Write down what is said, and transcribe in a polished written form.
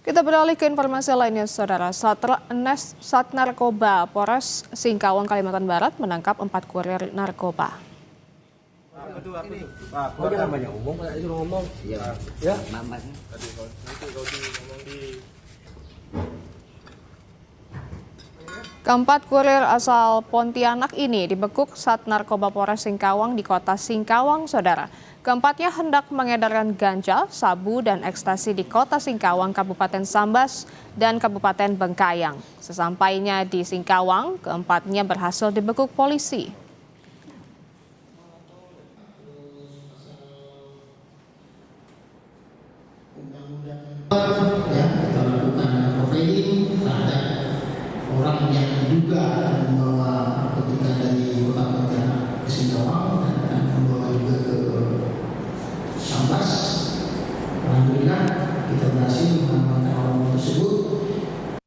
Kita beralih ke informasi lainnya, Saudara. Sat Narkoba Polres Singkawang, Kalimantan Barat menangkap 4 kurir narkoba. Jangan banyak ngomong, kalau disuruh ngomong. Ya. Keempat kurir asal Pontianak ini dibekuk Sat Narkoba Polres Singkawang di kota Singkawang, Saudara. Keempatnya hendak mengedarkan ganja, sabu, dan ekstasi di kota Singkawang, Kabupaten Sambas, dan Kabupaten Bengkayang. Sesampainya di Singkawang, keempatnya berhasil dibekuk polisi. Kita lakukan profiling terhadap orang yang diduga